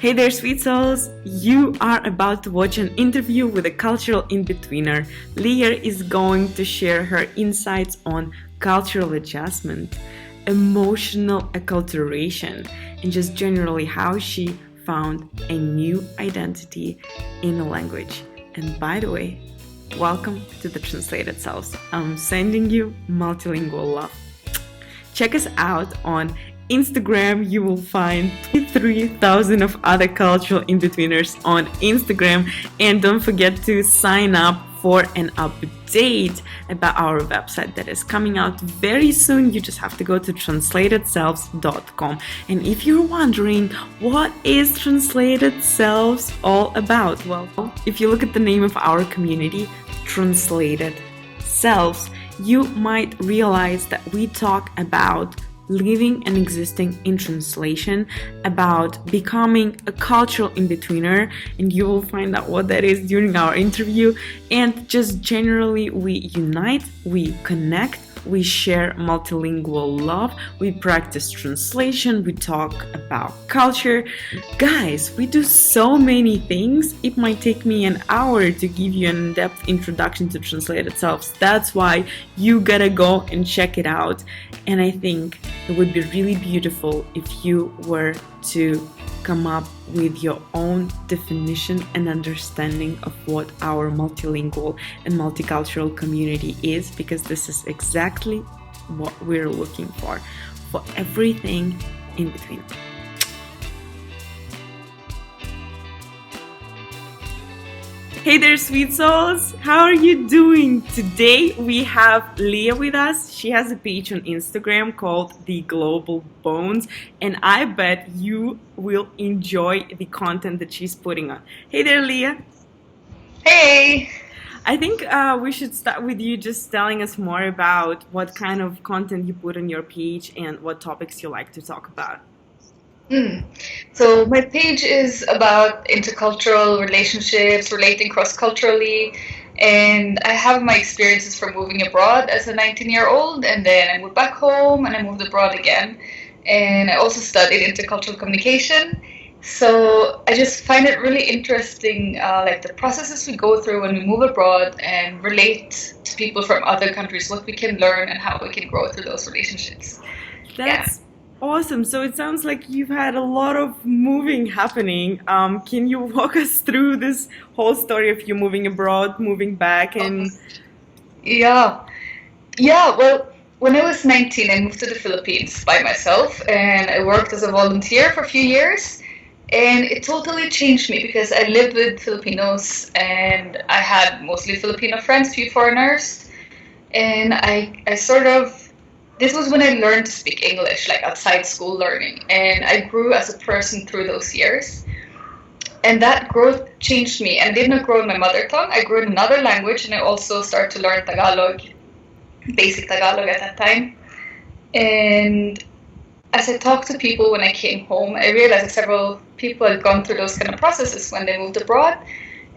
Hey there, sweet souls! You are about to watch an interview with a cultural in-betweener. Leah is going to share her insights on cultural adjustment, emotional acculturation, and just generally how she found a new identity in a language. And by the way, welcome to the Translated Selves. I'm sending you multilingual love. Check us out on Instagram. You will find 3,000 of other cultural in-betweeners on Instagram, and don't forget to sign up for an update about our website that is coming out very soon. You just have to go to translatedselves.com. And if you're wondering what is Translated Selves all about, well, if you look at the name of our community, Translated Selves, you might realize that we talk about living and existing in translation, about becoming a cultural in-betweener, and you will find out what that is during our interview. And just generally, we unite, we connect, we share multilingual love, we practice translation, we talk about culture. Guys, we do so many things. It might take me an hour to give you an in-depth introduction to Translated Selves. That's why you gotta go and check it out. And I think it would be really beautiful if you were to come up with your own definition and understanding of what our multilingual and multicultural community is, because this is exactly what we're looking for everything in between. Hey there, sweet souls! How are you doing? Today we have Leah with us. She has a page on Instagram called The Global Bones, and I bet you will enjoy the content that she's putting on. Hey there, Leah! Hey! I think we should start with you just telling us more about what kind of content you put on your page and what topics you like to talk about. So my page is about intercultural relationships, relating cross-culturally, and I have my experiences from moving abroad as a 19-year-old, and then I moved back home and I moved abroad again. And I also studied intercultural communication. So I just find it really interesting, like the processes we go through when we move abroad and relate to people from other countries, what we can learn and how we can grow through those relationships. That's awesome. So it sounds like you've had a lot of moving happening. Can you walk us through this whole story of you moving abroad, moving back, and... Yeah, well, when I was 19, I moved to the Philippines by myself, and I worked as a volunteer for a few years, and it totally changed me because I lived with Filipinos, and I had mostly Filipino friends, few foreigners, and I sort of... This was when I learned to speak English, like outside school learning, and I grew as a person through those years. And that growth changed me. And I did not grow in my mother tongue. I grew in another language, and I also started to learn Tagalog, basic Tagalog at that time. And as I talked to people when I came home, I realized that several people had gone through those kind of processes when they moved abroad.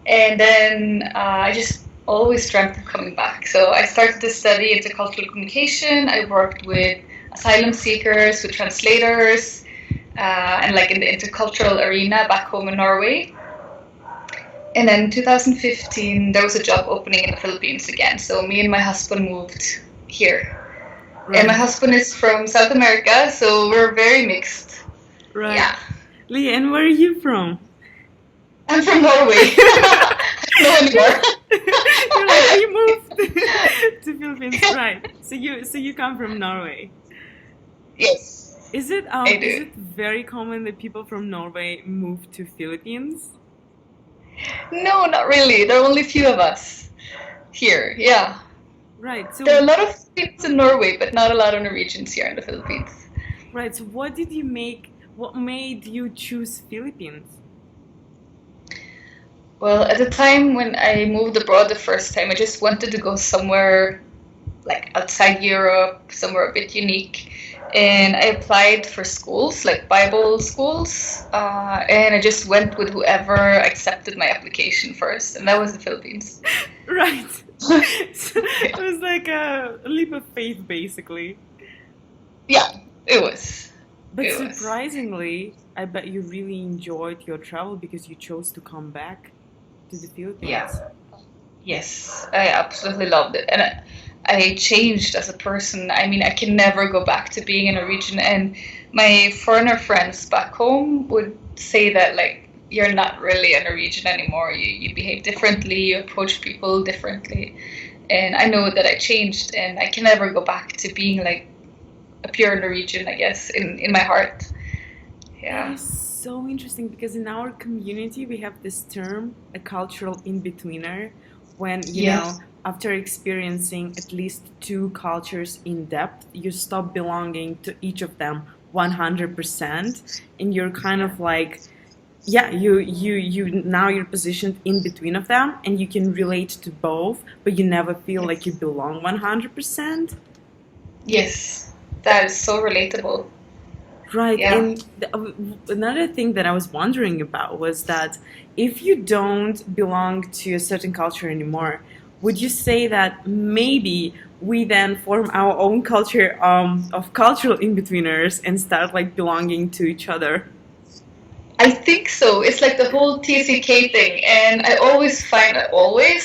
And then I just always dreamt of coming back. So I started to study intercultural communication. I worked with asylum seekers, with translators, and like in the intercultural arena back home in Norway. And then in 2015, there was a job opening in the Philippines again. So me and my husband moved here. Right. And my husband is from South America, so we're very mixed. Right. Yeah. Leah, and where are you from? I'm from Norway. No anymore. You're like, you moved to Philippines, right? So you come from Norway. Yes. Is it very common that people from Norway move to Philippines? No, not really. There are only a few of us here. Yeah. Right. So there are a lot of Filipinos in Norway, but not a lot of Norwegians here in the Philippines. Right. So what made you choose Philippines? Well, at the time when I moved abroad the first time, I just wanted to go somewhere like outside Europe, somewhere a bit unique. And I applied for schools, like Bible schools, and I just went with whoever accepted my application first, and that was the Philippines. Right. So it was like a leap of faith, basically. Yeah, it was. But It was. surprisingly, I bet you really enjoyed your travel because you chose to come back to the Philippines. Yeah. Yes, I absolutely loved it. And I changed as a person. I mean, I can never go back to being in a region. And my foreigner friends back home would say that, like, you're not really in a region anymore. You behave differently, you approach people differently. And I know that I changed, and I can never go back to being like a pure Norwegian, I guess, in my heart. That Yeah. is so interesting because in our community we have this term, a cultural in-betweener, when, Yes. after experiencing at least two cultures in depth, you stop belonging to each of them 100%, and you're kind Yeah. of like, yeah, you now you're positioned in between of them and you can relate to both, but you never feel like you Yes. belong 100%. Yes. That is so relatable. Right. Yeah. And another thing that I was wondering about was that if you don't belong to a certain culture anymore, would you say that maybe we then form our own culture of cultural in-betweeners and start like belonging to each other? I think so. It's like the whole TCK thing, and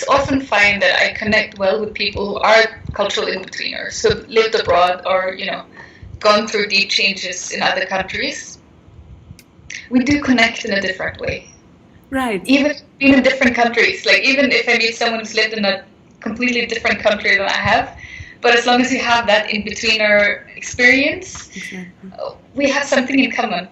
often find that I connect well with people who are cultural in-betweeners, so lived abroad or gone through deep changes in other countries. We do connect in a different way, Right. even being in different countries. Like even if I meet someone who's lived in a completely different country than I have, but as long as you have that in-betweener experience, Exactly. we have something in common.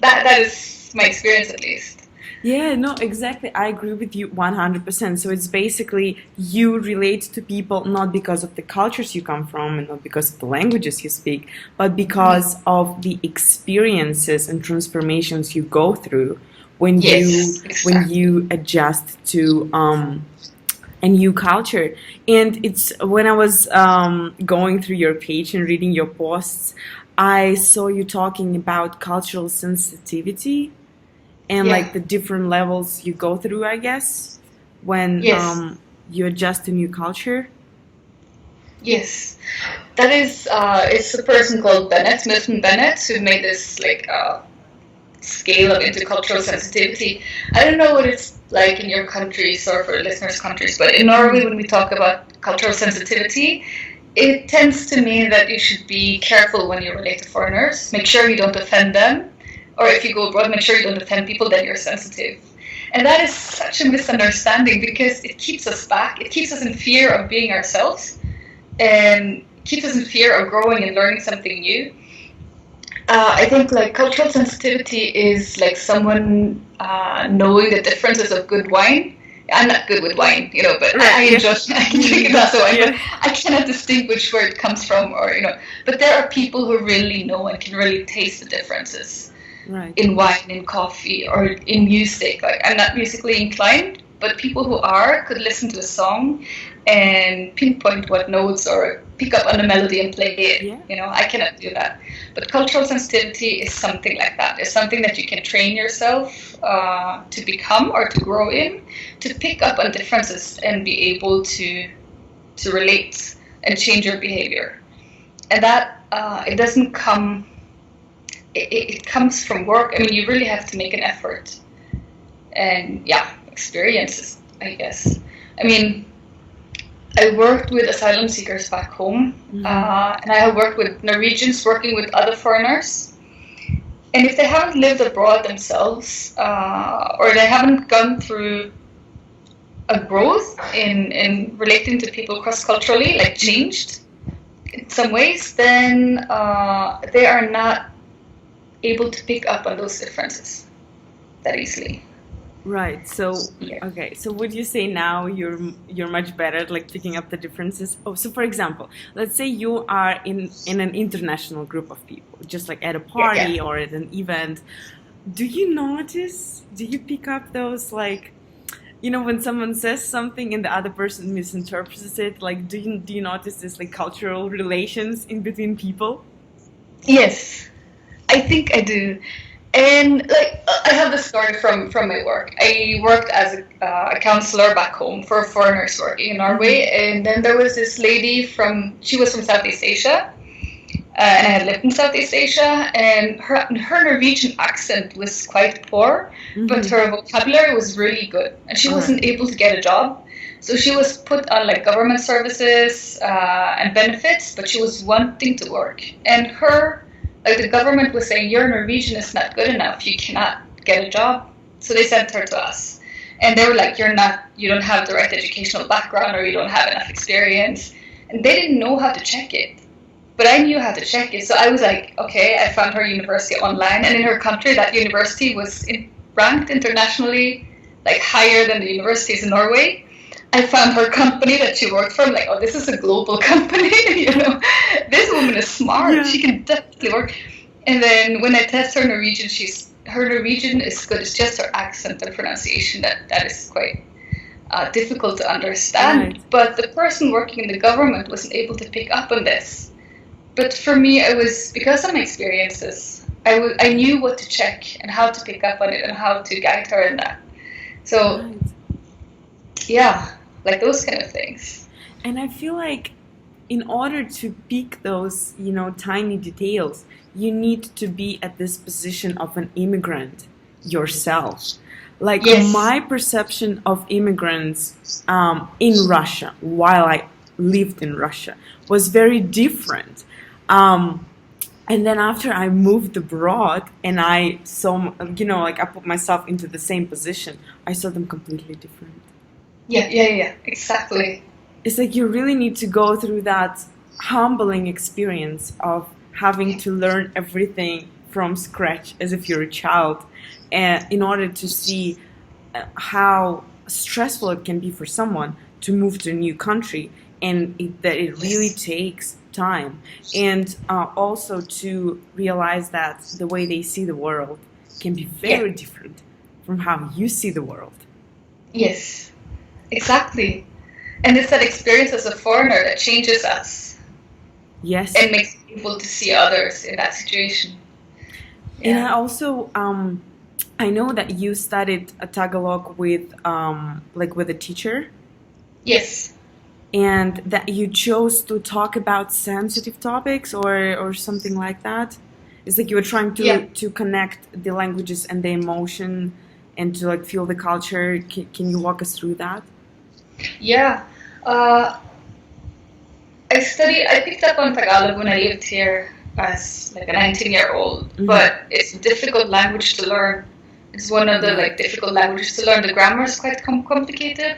That is my experience at least. Yeah, no, exactly. I agree with you 100%. So it's basically you relate to people not because of the cultures you come from and not because of the languages you speak, but because of the experiences and transformations you go through Yes, when exactly. you adjust to a new culture. And it's when I was going through your page and reading your posts, I saw you talking about cultural sensitivity and Yeah. like the different levels you go through, I guess, when Yes. you adjust to new culture. Yes. That is, it's a person called Bennett, Milton Bennett, who made this like scale of intercultural sensitivity. I don't know what it's like in your countries or for listeners' countries, but in Norway, when we talk about cultural sensitivity, it tends to mean that you should be careful when you relate to foreigners. Make sure you don't offend them. Or if you go abroad, make sure you don't offend people, then you're sensitive. And that is such a misunderstanding because it keeps us back. It keeps us in fear of being ourselves and keeps us in fear of growing and learning something new. I think like cultural sensitivity is like someone knowing the differences of good wine. I'm not good with wine, but I Right, yeah. enjoy. I can drink a glass of wine, but Yeah. I cannot distinguish where it comes from, or. But there are people who really know and can really taste the differences Right. in wine, in coffee, or in music. Like I'm not musically inclined, but people who are could listen to a song and pinpoint what notes or pick up on a melody and play it. Yeah. I cannot do that. But cultural sensitivity is something like that. It's something that you can train yourself to become or to grow in, to pick up on differences and be able to relate and change your behavior. And that it doesn't come it comes from work. I mean, you really have to make an effort and yeah, experiences, I guess. I mean, I worked with asylum seekers back home, Hmm. and I have worked with Norwegians working with other foreigners. And if they haven't lived abroad themselves, or they haven't gone through a growth in relating to people cross culturally, like Hmm. changed in some ways, then they are not able to pick up on those differences that easily. Right. So, Yeah. okay. So, would you say now you're much better at like picking up the differences? Oh, so for example, let's say you are in an international group of people, just like at a Yeah, yeah. party or at an event. Do you notice? Do you pick up those like, when someone says something and the other person misinterprets it? Like, do you notice this like cultural relations in between people? Yes, I think I do. And like I have this story from my work. I worked as a counselor back home for foreigners working in Norway, Hmm. and then there was this lady she was from Southeast Asia, and I had lived in Southeast Asia, and her Norwegian accent was quite poor, but Mm-hmm. her vocabulary was really good, and she All right. wasn't able to get a job. So she was put on like government services and benefits, but she was wanting to work. And like the government was saying, your Norwegian is not good enough. You cannot get a job. So they sent her to us. And they were like, you don't have the right educational background or you don't have enough experience. And they didn't know how to check it. But I knew how to check it. So I was like, okay, I found her university online. And in her country, that university was ranked internationally like higher than the universities in Norway. I found her company that she worked for. I'm like, oh, this is a global company. This woman is smart. Yeah. She can definitely work. And then when I test her Norwegian, her Norwegian is good. It's just her accent and pronunciation that is quite difficult to understand. Right. But the person working in the government wasn't able to pick up on this. But for me, it was because of my experiences. I knew what to check and how to pick up on it and how to guide her in that. So Right. yeah, like those kind of things. And I feel like in order to pick those, tiny details, you need to be at this position of an immigrant yourself. Like Yes. my perception of immigrants in Russia, while I lived in Russia, was very different. Um, and then after I moved abroad and I saw, like I put myself into the same position, I saw them completely different. Yeah. Exactly. It's like you really need to go through that humbling experience of having to learn everything from scratch as if you're a child, and in order to see how stressful it can be for someone to move to a new country, and that it really Yes. takes time, and also to realize that the way they see the world can be Yeah. very different from how you see the world. Yes. Exactly. And it's that experience as a foreigner that changes us Yes. and makes us able to see others in that situation. And I Yeah. also, I know that you studied a Tagalog with, like with a teacher, Yes. and that you chose to talk about sensitive topics or something like that. It's like you were trying Yeah. to connect the languages and the emotion and to like feel the culture. Can you walk us through that? Yeah. Uh, I picked up on Tagalog when I lived here as like a 19-year-old, Mm-hmm. but it's a difficult language to learn. It's one of the like Right. difficult languages to learn. The grammar is quite complicated.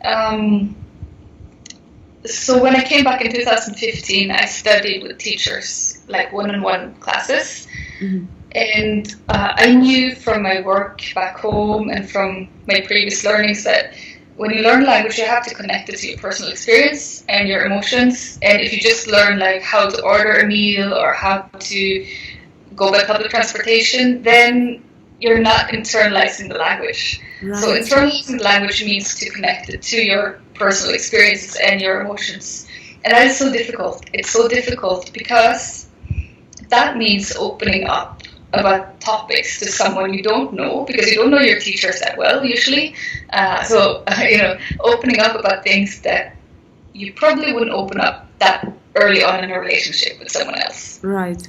Um, so when I came back in 2015, I studied with teachers, like one-on-one classes. Mm-hmm. And I knew from my work back home and from my previous learnings that when you learn language, you have to connect it to your personal experience and your emotions. And if you just learn like how to order a meal or how to go by public transportation, then you're not internalizing the language. So Right. internalizing the language means to connect it to your personal experiences and your emotions. And that is so difficult. It's so difficult because that means opening up about topics to someone you don't know because you don't know your teachers that well usually. Opening up about things that you probably wouldn't open up that early on in a relationship with someone else. Right.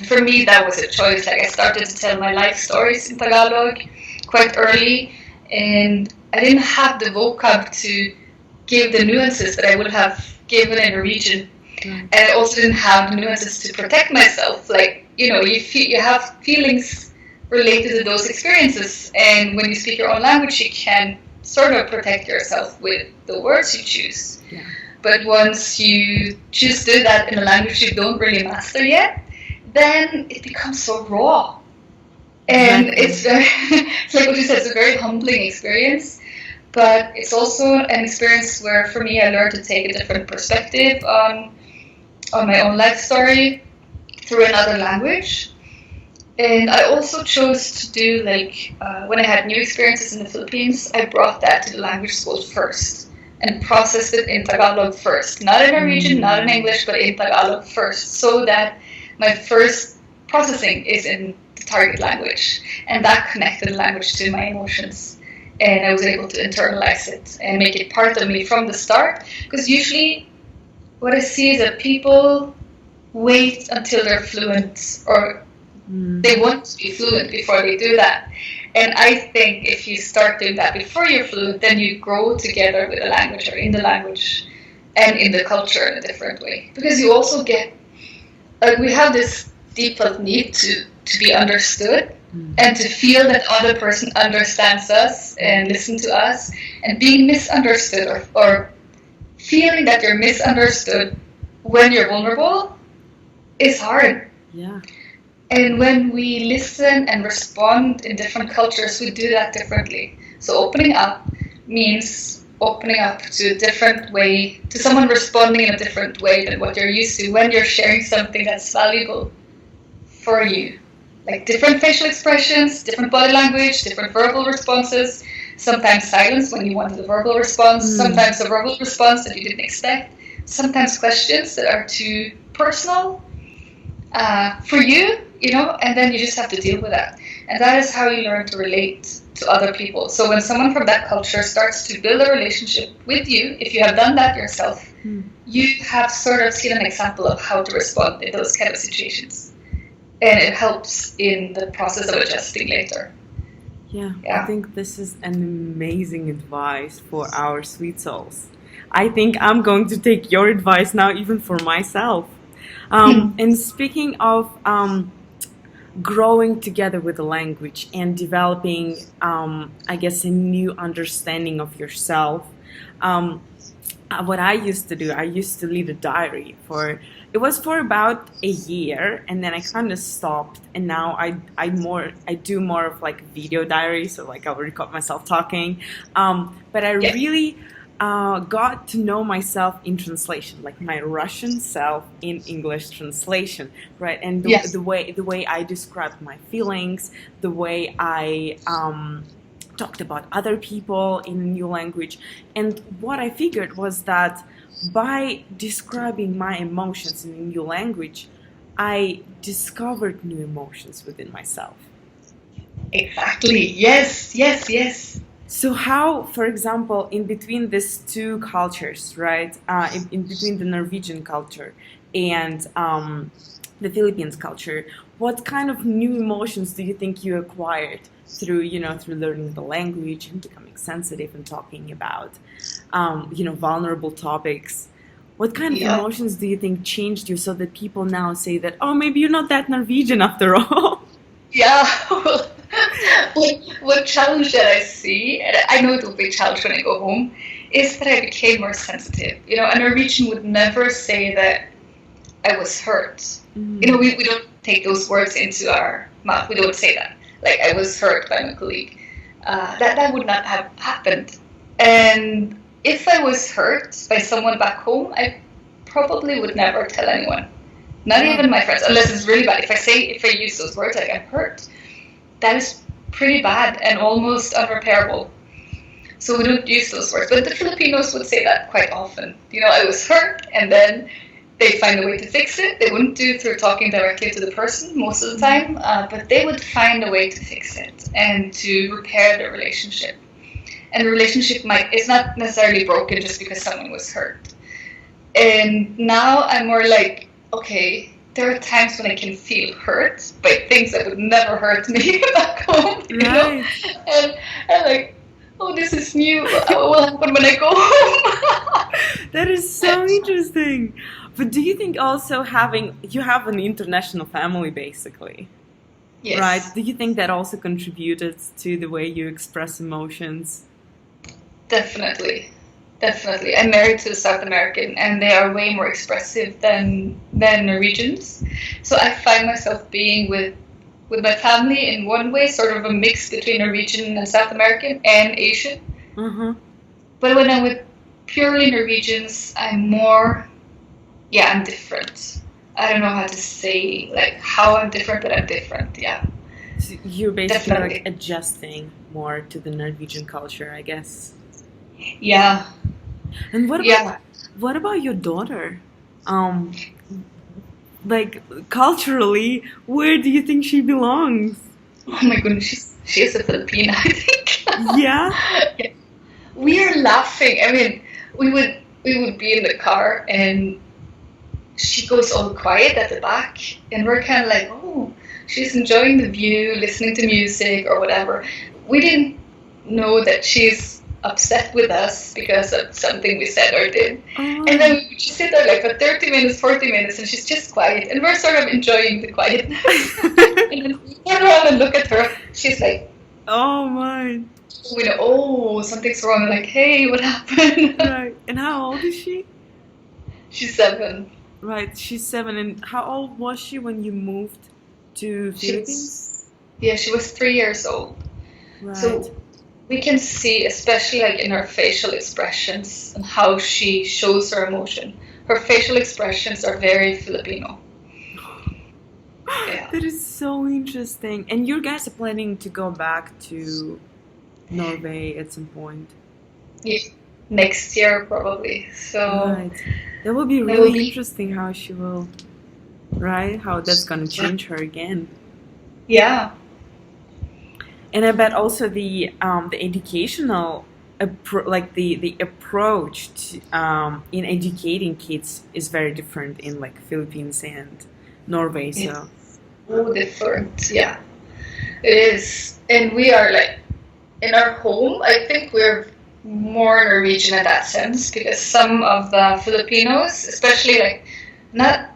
For me, that was a choice. Like I started to tell my life stories in Tagalog quite early, and I didn't have the vocab to give the nuances that I would have given in Norwegian, Right. and I also didn't have the nuances to protect myself. Like you have feelings related to those experiences, and when you speak your own language, you can sort of protect yourself with the words you choose. Yeah. But once you choose to do that in a language you don't really master yet, then it becomes so raw. And Exactly. it's like what you said, it's a very humbling experience, but it's also an experience where for me I learned to take a different perspective on my own life story through another language. And I also chose to do when I had new experiences in the Philippines, I brought that to the language school first and processed it in Tagalog first. Not in Norwegian, not in Mm. English, but in Tagalog first, so that my first processing is in the target language. And that connected the language to my emotions. And I was able to internalize it and make it part of me from the start. Because usually what I see is that people wait until they're fluent, or they want to be fluent before they do that. And I think if you start doing that before you're fluent, then you grow together with the language, or in the language and in the culture in a different way. Because you also get, like, we have this default need to be understood and to feel that other person understands us and listen to us. And being misunderstood, or feeling that you're misunderstood when you're vulnerable is hard. Yeah. And when we listen and respond in different cultures, we do that differently. So opening up means opening up to a different way, to someone responding in a different way than what you're used to when you're sharing something that's valuable for you. Like different facial expressions, different body language, different verbal responses, sometimes silence when you wanted a verbal response, sometimes a verbal response that you didn't expect, sometimes questions that are too personal for you, and then you just have to deal with that. And that is how you learn to relate to other people. So when someone from that culture starts to build a relationship with you, if you have done that yourself, you have sort of seen an example of how to respond in those kind of situations. And it helps in the process of adjusting later. Yeah, I think this is an amazing advice for our sweet souls. I think I'm going to take your advice now, even for myself. And speaking of growing together with the language and developing, I guess, a new understanding of yourself, what I used to do, I used to lead a diary it was for about a year, and then I kind of stopped, and now I do more of like video diary, so like I'll record myself talking, but I really got to know myself in translation, like my Russian self in English translation, right? And the way I described my feelings, the way I talked about other people in a new language. And what I figured was that by describing my emotions in a new language, I discovered new emotions within myself. Exactly. Yes. So how, for example, in between these two cultures, right, in between the Norwegian culture and the Philippines culture, what kind of new emotions do you think you acquired through learning the language and becoming sensitive and talking about, vulnerable topics? What kind of emotions do you think changed you so that people now say that, oh, maybe you're not that Norwegian after all? Yeah. One challenge that I see, and I know it'll be a challenge when I go home, is that I became more sensitive. A Norwegian would never say that I was hurt. We don't take those words into our mouth. We don't say that. Like, I was hurt by my colleague. That would not have happened. And if I was hurt by someone back home, I probably would never tell anyone. Not even my friends, unless it's really bad. If I use those words, like, I'm hurt, that is pretty bad and almost unrepairable. So we don't use those words. But the Filipinos would say that quite often. I was hurt, and then they find a way to fix it. They wouldn't do it through talking directly to the person most of the time, but they would find a way to fix it and to repair the relationship. And the relationship is not necessarily broken just because someone was hurt. And now I'm more like, okay, there are times when I can feel hurt by things that would never hurt me back home, And I'm like, oh, this is new. What will happen when I go home? That is so interesting. But do you think also you have an international family, basically? Yes. Right? Do you think that also contributed to the way you express emotions? Definitely. I'm married to a South American, and they are way more expressive than Norwegians. So I find myself being with my family in one way, sort of a mix between Norwegian and South American and Asian. But when I'm with purely Norwegians, I'm different. I don't know how to say, like, how I'm different, but I'm different, yeah. So you're basically like adjusting more to the Norwegian culture, I guess. Yeah. And what about your daughter? Like, culturally, where do you think she belongs? Oh my goodness, she is a Filipina, I think. Yeah? We are laughing. I mean, we would be in the car, and she goes all quiet at the back, and we're kind of like, oh, she's enjoying the view, listening to music or whatever. We didn't know that she's upset with us because of something we said or did. Oh, And then we would just sit there like for 30 minutes, 40 minminutes, and she's just quiet, and we're sort of enjoying the quietness. And then we turn around and look at her. She's like, oh my. we know, oh, something's wrong. We're like, hey, what happened? Right. And how old is she? She's 7. Right, she's 7. And how old was she when you moved to Philippines? She was 3 years old. Right. So we can see, especially like in her facial expressions and how she shows her emotion. Her facial expressions are very Filipino. Yeah. That is so interesting. And you guys are planning to go back to Norway at some point. Yeah. Next year probably. So Right. That will be that will really be, interesting how she will, right? How that's gonna change her again. yeah. And I bet also the educational like the approach to, in educating kids is very different in like Philippines and Norway. So It's so different. Yeah. It is. And we are like in our home, I think we're more Norwegian in that sense because some of the Filipinos, especially like not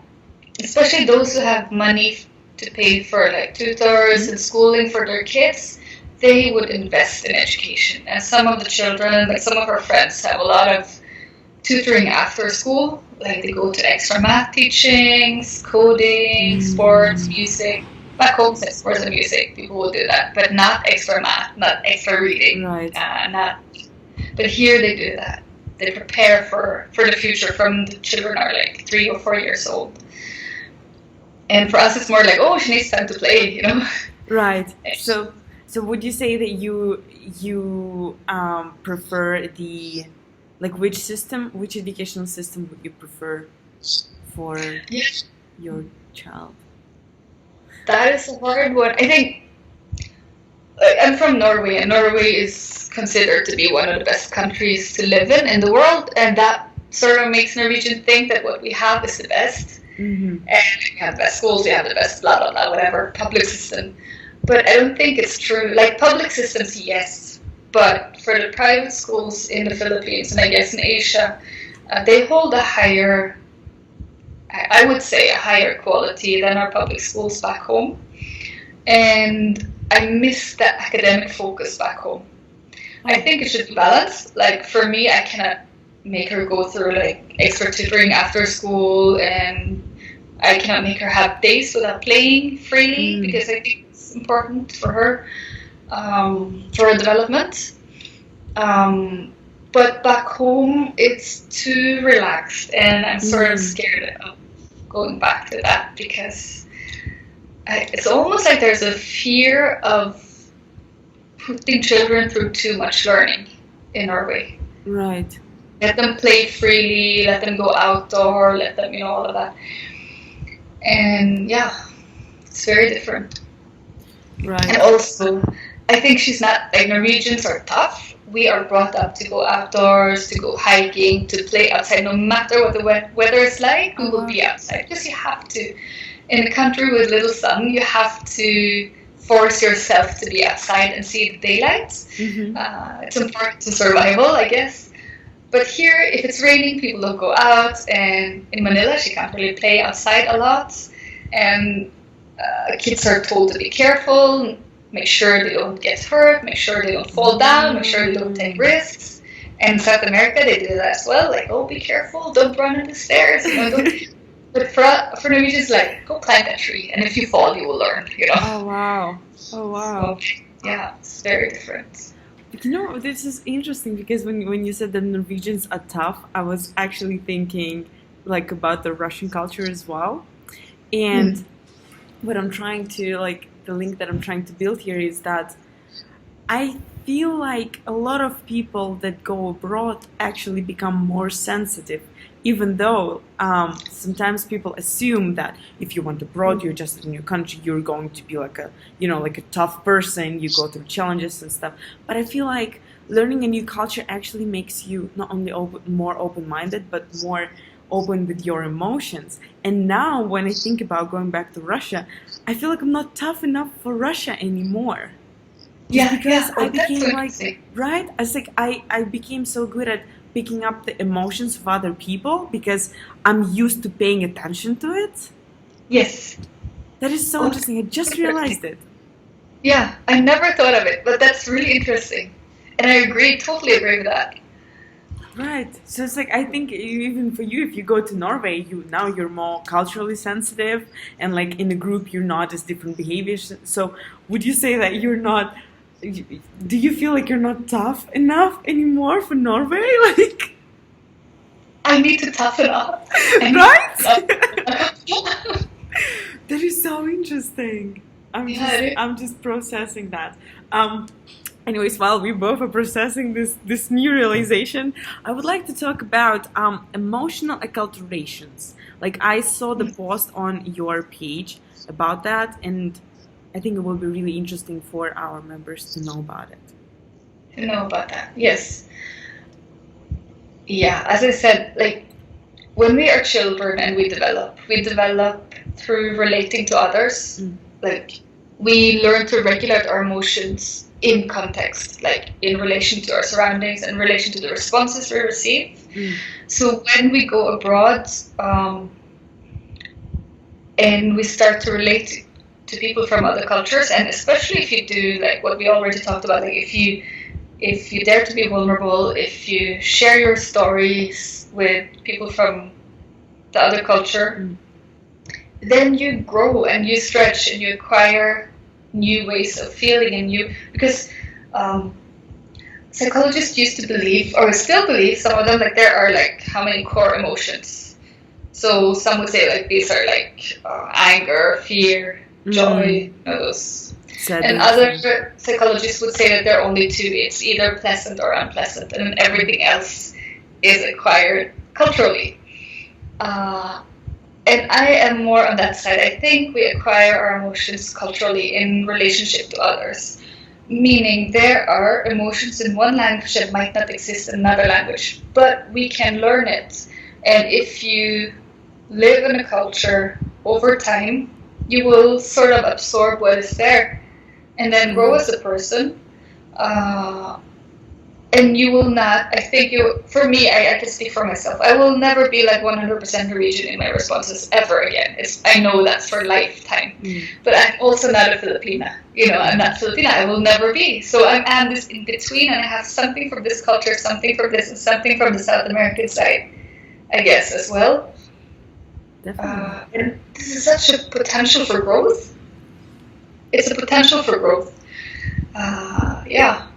especially those who have money to pay for like tutors and schooling for their kids, they would invest in education. And some of the children, like some of our friends, have a lot of tutoring after school. Like they go to extra math teachings, coding, sports, music. Back home, since sports and music, people will do that, but not extra math, not extra reading, right, not. But here they do that. They prepare for the future from the children are like 3 or 4 years old. And for us, it's more like, oh, she needs time to play, you know. right. So would you say that you prefer the like which educational system would you prefer for Yes, your child? that is a hard one. I think I'm from Norway, and Norway is considered to be one of the best countries to live in the world, and that sort of makes Norwegians think that what we have is the best. Mm-hmm. And we have the best schools, we have the best blah blah blah, whatever, public system. But I don't think it's true. Like public systems, yes, but for the private schools in the Philippines and I guess in Asia, they hold a higher, I would say, a higher quality than our public schools back home. And I miss that academic focus back home. I think it should be balanced. Like for me, I cannot make her go through like extra tutoring after school, and I cannot make her have days without playing freely because I think it's important for her development. But back home, it's too relaxed, and I'm sort of scared of going back to that because it's almost like there's a fear of putting children through too much learning in Norway. Right. Let them play freely, let them go outdoor, let them, all of that. And yeah, it's very different. Right. And also, I think she's not, like Norwegians are tough. We are brought up to go outdoors, to go hiking, to play outside. No matter what the weather is like, we will be outside. Because you have to. In a country with little sun, you have to force yourself to be outside and see the daylight. Mm-hmm. It's important to survival, I guess. But here, if it's raining, people don't go out. And in Manila, she can't really play outside a lot. And kids are told to be careful, make sure they don't get hurt, make sure they don't fall down, make sure they don't take risks. And in South America, they do that as well. Like, oh, be careful, don't run up the stairs. But for Norwegians, like, go climb that tree, and if you fall, you will learn. Oh wow! Oh wow! So, yeah, it's very different. This is interesting because when you said that Norwegians are tough, I was actually thinking like about the Russian culture as well. And what I'm trying to the link that I'm trying to build here is that I feel like a lot of people that go abroad actually become more sensitive, even though sometimes people assume that if you went abroad, you're just in your country, you're going to be like a tough person, you go through challenges and stuff. But I feel like learning a new culture actually makes you not only more open-minded, but more open with your emotions. And now when I think about going back to Russia, I feel like I'm not tough enough for Russia anymore. Just Yeah, because yeah. I Oh, that's so became like, interesting. right? I was like, I became so good at picking up the emotions of other people because I'm used to paying attention to it. Yes. That is so Oh, that's interesting. I just interesting. realized it. Yeah, I never thought of it, but that's really interesting. And I agree, totally agree with that. Right. So it's like I think even for you, if you go to Norway, you're more culturally sensitive, and like in a group, you're not as different behaviors. So would you say that you're not? Do you feel like you're not tough enough anymore for Norway? Like, I need to toughen up. I need to right? toughen up. That is so interesting. Yeah, it is. I'm just processing that. Um, anyways, while we both are processing this new realization, I would like to talk about emotional acculturations. Like I saw the post on your page about that, and I think it will be really interesting for our members to know about it. To know about that. Yes. Yeah, as I said, like when we are children and we develop through relating to others. Mm, Like we learn to regulate our emotions in context, like in relation to our surroundings, in relation to the responses we receive. mm, So when we go abroad, and we start to relate to people from other cultures, and especially if you do like what we already talked about, like if you dare to be vulnerable, if you share your stories with people from the other culture, mm, then you grow and you stretch and you acquire new ways of feeling and you because um, psychologists used to believe or still believe some of them like there are like how many core emotions. So some would say like these are like anger, fear, joy, mm. those. And Sadness. other psychologists would say that there are only two. It's either pleasant or unpleasant, and everything else is acquired culturally. Uh, And I am more on that side. I think we acquire our emotions culturally in relationship to others, meaning there are emotions in one language that might not exist in another language, but we can learn it. And if you live in a culture over time, you will sort of absorb what is there and then grow Yeah. as a person. Uh, and you will not, I think you, for me, I can speak for myself. I will never be like 100% Norwegian in my responses ever again. I know that's for lifetime. Mm, But I'm also not a Filipina. I'm not Filipina. I will never be. So I'm this in between, and I have something from this culture, something from this, and something from the South American side, I guess, as well. definitely. And this is such a potential for growth. It's a potential for growth. Yeah.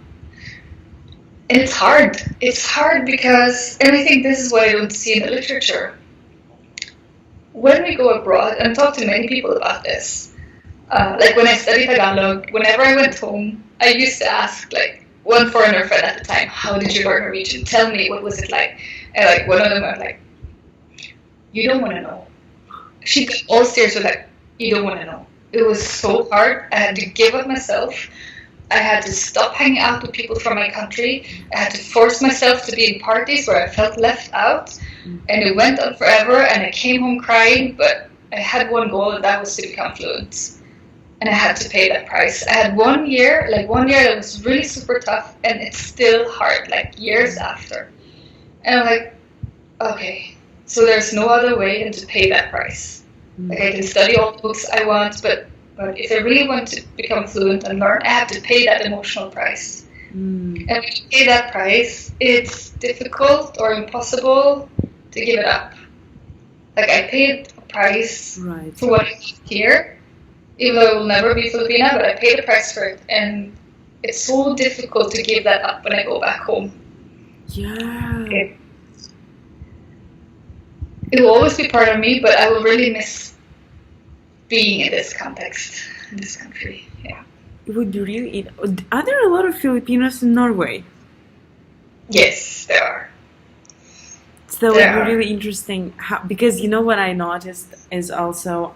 And it's hard. It's hard because, and I think this is what I don't see in the literature. When we go abroad, and talk to many people about this, like when I studied Tagalog, whenever I went home, I used to ask like one foreigner friend at the time, "How did you learn Norwegian? Tell me, what was it like?" And like one of them was like, "You don't want to know." She got all serious with like, "You don't want to know." It was so hard. I had to give up myself. I had to stop hanging out with people from my country. I had to force myself to be in parties where I felt left out. Mm, And it went on forever, and I came home crying, but I had one goal, and that was to become fluent. And I had to pay that price. I had one year that was really super tough, and it's still hard, like years after. And I'm like, okay, so there's no other way than to pay that price. Like mm, I can study all the books I want, but if I really want to become fluent and learn, I have to pay that emotional price. mm. And when you pay that price, it's difficult or impossible to give it up. Like I paid a price Right. for what I have here, even though I will never be Filipina, but I paid a price for it. And it's so difficult to give that up when I go back home. Yeah. It, it will always be part of me, but I will really miss being in this context, in this country. Yeah. It would be really. Are there a lot of Filipinos in Norway? Yes, there are. So that would There be are. really interesting because you know what I noticed is also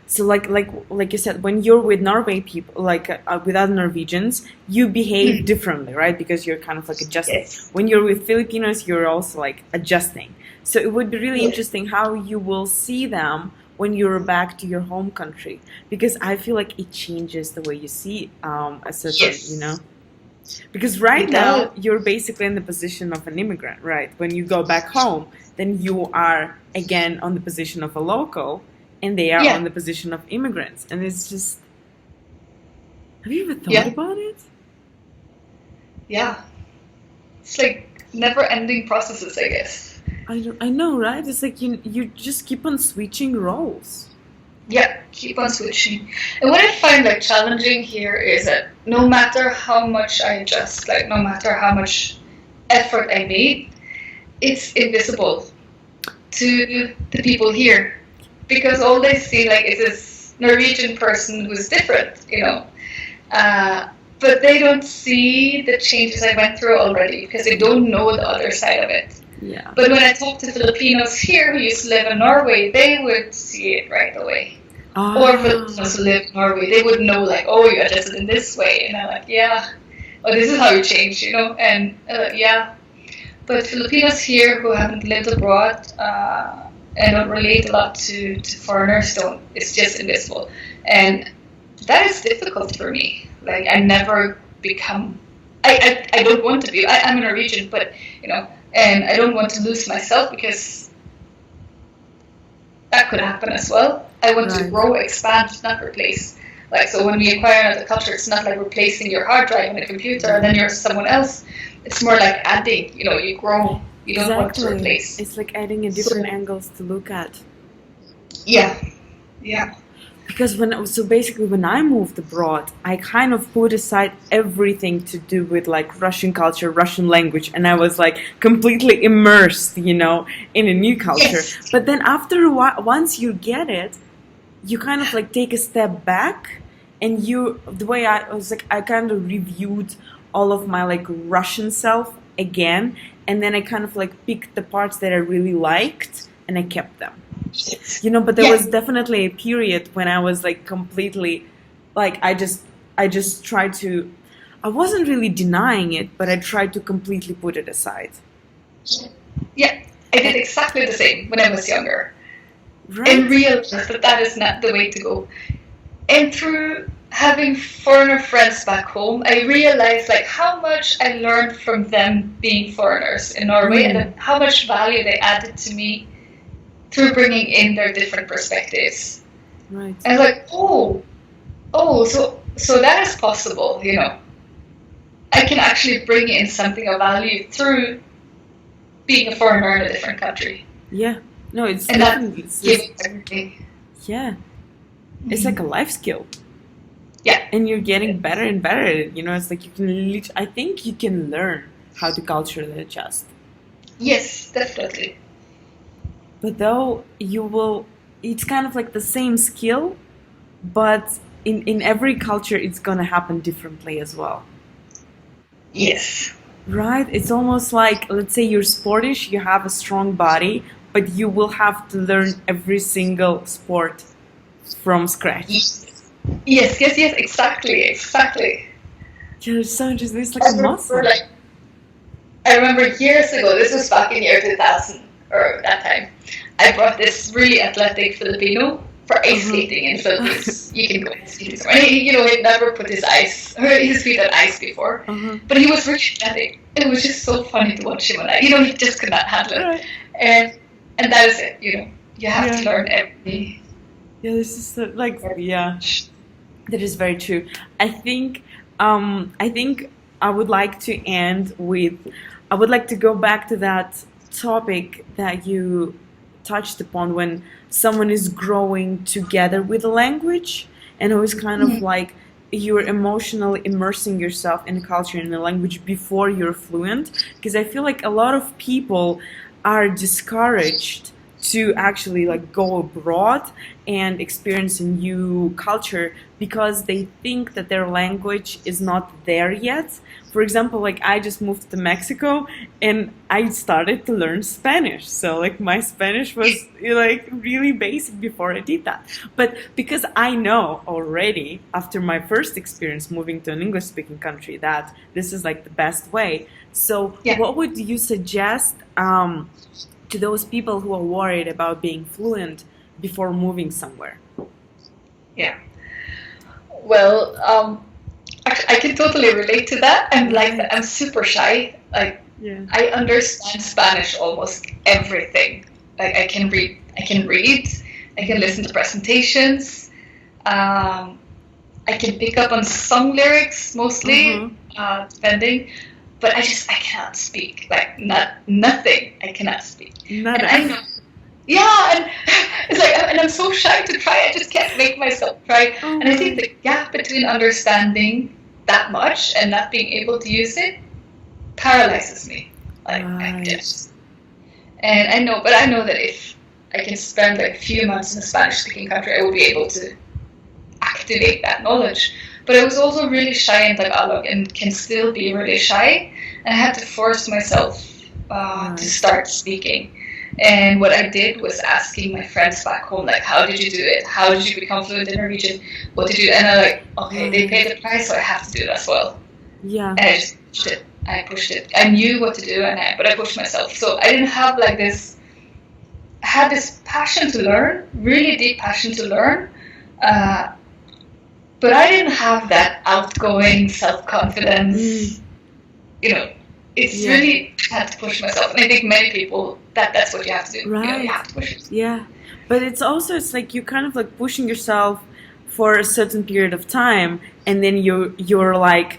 so like you said when you're with Norway people like with other Norwegians you behave Mm. differently, right? Because you're kind of like adjusting. Yes. When you're with Filipinos you're also like adjusting. So it would be really Yeah. interesting how you will see them when you're back to your home country, because I feel like it changes the way you see a certain, Yes, because right it does. now you're basically in the position of an immigrant, right? When you go back home, then you are again on the position of a local, and they are Yeah, on the position of immigrants, and it's just, have you ever thought yeah, about it? yeah. It's like never-ending processes, I guess. I know, right? It's like you just keep on switching roles. Yeah, keep on switching. And what I find like challenging here is that no matter how much I adjust, like no matter how much effort I made, it's invisible to the people here because all they see like is this Norwegian person who's different. Uh, but they don't see the changes I went through already because they don't know the other side of it. Yeah. But when I talk to Filipinos here who used to live in Norway, they would see it right away. Or Ah, Filipinos who live in Norway, they would know like, oh, you adjusted in this way, and I'm like, yeah, oh, this is how you change. And yeah. But Filipinos here who haven't lived abroad and don't relate a lot to foreigners don't. It's just invisible, and that is difficult for me. Like I never become. I don't want to be. I'm a Norwegian, but and I don't want to lose myself because that could happen as well. I want to right. grow, expand, not replace. Like so, when we acquire another culture, it's not like replacing your hard drive on a computer and Yeah. then you're someone else. It's more like adding. You grow. You don't want to Exactly. replace. It's like adding a different So angles to look at. yeah, yeah, Because so basically when I moved abroad, I kind of put aside everything to do with like Russian culture, Russian language, and I was like completely immersed, in a new culture. yes, But then after a while, once you get it, you kind of like take a step back, and the way I was like, I kind of reviewed all of my like Russian self again, and then I kind of like picked the parts that I really liked and I kept them. yes, But there yeah, was definitely a period when I was like completely, like, I just tried to, I wasn't really denying it, but I tried to completely put it aside. yeah. I did And, exactly the same when I was younger and right? realized that that is not the way to go. And through having foreigner friends back home, I realized like how much I learned from them being foreigners in Norway, and Mm, then how much value they added to me through bringing in their different perspectives. right. And like, so that is possible. I can actually bring in something of value through being a foreigner in a different country, Yeah. No, it's and that's definitely, it's just, giving everything. yeah, it's like a life skill. Yeah, And you're getting better and better at it. It's like I think you can learn how to culturally adjust. yes, definitely. But though it's kind of like the same skill, but in every culture, it's gonna happen differently as well. Yes. Right? It's almost like, let's say you're sportish, you have a strong body, but you will have to learn every single sport from scratch. Yes, yes, exactly, exactly. Yeah, it's so interesting. It's like I a remember, muscle. like, I remember years ago, this was back in year 2000, or that time, I brought this really athletic Filipino for ice Uh-huh. skating in the Philippines. You can go ice skating somewhere. He'd never put his feet on ice before, Uh-huh. but he was really athletic. It was just so funny to watch him, and he just could not handle it. Right. And and that is it. You have to Yeah. learn every. Yeah, this is like, yeah, that is very true. I think I would like to end with, I would like to go back to that topic that you touched upon, when someone is growing together with a language, and always kind of like you're emotionally immersing yourself in a culture, in a language, before you're fluent. Because I feel like a lot of people are discouraged to actually like go abroad and experience a new culture, because they think that their language is not there yet. For example, like I just moved to Mexico, and I started to learn Spanish. So like my Spanish was like really basic before I did that. But because I know already after my first experience moving to an English speaking country that this is like the best way. So Yeah. what would you suggest to those people who are worried about being fluent before moving somewhere? Yeah. Well, I can totally relate to that. I'm like that. Right. I'm super shy. Like Yeah. I understand Spanish almost everything. Like I can read, I can listen to presentations. Um, I can pick up on song lyrics mostly, Mm-hmm. depending. But I cannot speak. Like nothing. I cannot speak. And Nada. I know. Yeah, and it's like, and I'm so shy to try. I just can't make myself try. Oh And I think my. the gap between understanding that much and not being able to use it paralyzes me. Like I Right. just, and I know that if I can spend like a few months in a Spanish-speaking country, I will be able to activate that knowledge. But I was also really shy in Tagalog and can still be really shy. And I had to force myself to Right. start speaking. And what I did was asking my friends back home, like, how did you do it? How did you become fluent in Norwegian? What did you do? And I'm like, okay, they paid Right. the price, so I have to do it as well. Yeah. And I just pushed it. I pushed it. I knew what to do, but I pushed myself. So I didn't have like this. I had this passion to learn, really deep passion to learn, uh, but I didn't have that outgoing self Mm. confidence. You know, it's Yeah. really I had to push myself, and I think many people that's what you have to do. You know, you Right. have to push it. Yeah. But it's like you kind of like pushing yourself for a certain period of time, and then you're like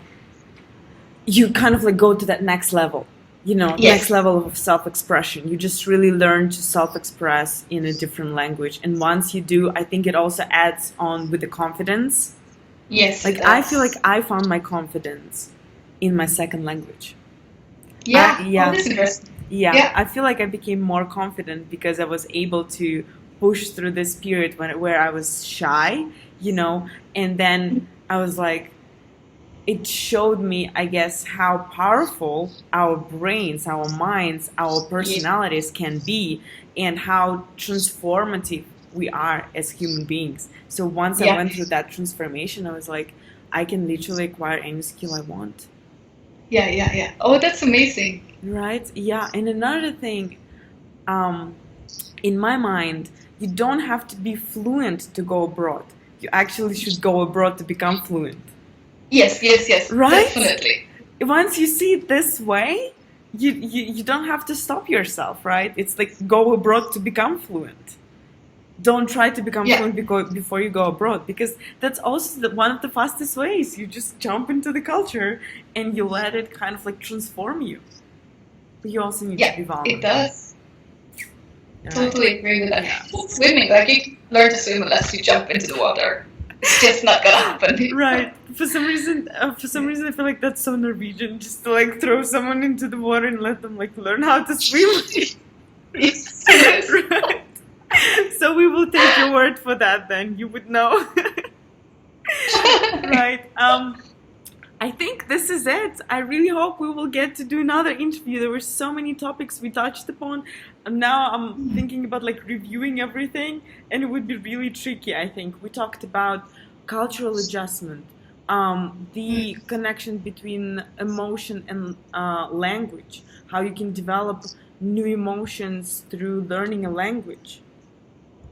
you kind of like go to that next level, next Yes, level of self-expression. You just really learn to self-express in a different language, and once you do, I think it also adds on with the confidence. yes, it Like I feel like does. I found my confidence in my second language. Yeah. Oh, Yeah, that's interesting. yeah, Yeah. I feel like I became more confident because I was able to push through this period where I was shy, and then I was like, it showed me, I guess, how powerful our brains, our minds, our Yeah. personalities can be, and how transformative we are as human beings. So once I Yeah. went through that transformation, I was like, I can literally acquire any skill I want. Yeah. Yeah. Yeah. Oh, that's amazing. Right? Yeah. And another thing, um, in my mind, you don't have to be fluent to go abroad. You actually should go abroad to become fluent. Yes. Yes. Yes. Right? Definitely. Once you see it this way, you don't have to stop yourself, right? It's like go abroad to become fluent. Don't try to become Yeah. fluent before you go abroad, because that's also one of the fastest ways. You just jump into the culture and you let it kind of like transform you. But you also need to Yeah. be It vulnerable. does. Right. Totally agree with that. Yeah. Swimming, like you can learn to swim unless you jump into the water. It's just not gonna happen. Right. For some reason, I feel like that's so Norwegian, just to like throw someone into the water and let them like learn how to swim. Yes, it is. Right. So we will take your word for that. Then you would know. Right. I think this is it. I really hope we will get to do another interview. There were so many topics we touched upon. And now I'm thinking about like reviewing everything, and it would be really tricky, I think. We talked about cultural adjustment, the connection between emotion and language, how you can develop new emotions through learning a language.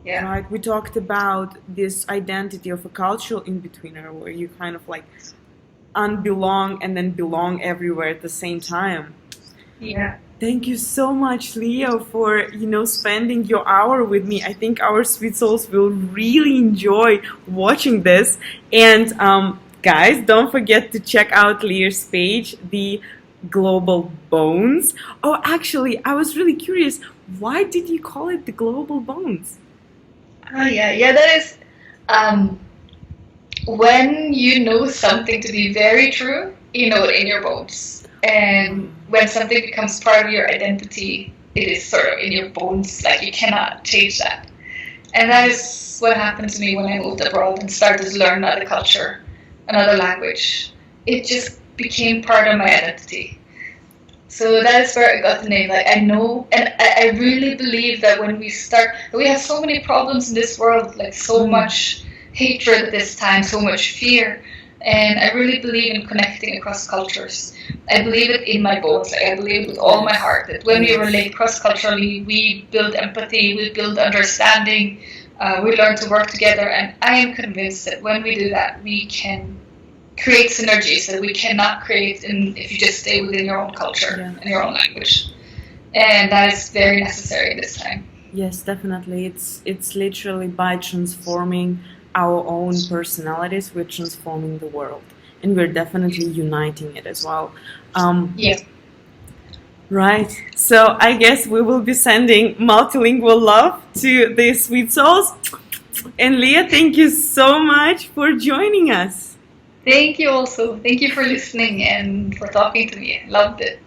Yeah. Right, we talked about this identity of a cultural in-betweener where you kind of like unbelong and then belong everywhere at the same time. Yeah. Thank you so much, Leo, for spending your hour with me. I think our sweet souls will really enjoy watching this. And guys, don't forget to check out Leo's page, the Global Bones. Oh, actually, I was really curious. Why did you call it the Global Bones? Oh yeah, yeah, that is um when you know something to be very true, you know it in your bones. And when something becomes part of your identity, it is sort of in your bones, like you cannot change that. And that is what happened to me when I moved abroad and started to learn another culture, another language. It just became part of my identity. So that is where I got the name. Like I know, and I really believe that when we start, we have so many problems in this world, like so Mm, much hatred at this time, so much fear, And I really believe in connecting across cultures. I believe it in my bones. Like, I believe with all my heart that when we relate cross-culturally, we build empathy, we build understanding, we learn to work together. And I am convinced that when we do that, we can create synergies that we cannot create if you just stay within your own culture and your own language. And that is very necessary this time. Yes, definitely. It's literally by transforming our own personalities, we're transforming the world, and we're definitely uniting it as well. Yeah. Right. So I guess we will be sending multilingual love to the Sweet Souls. And Leah, thank you so much for joining us. Thank you also. Thank you for listening and for talking to me. I loved it.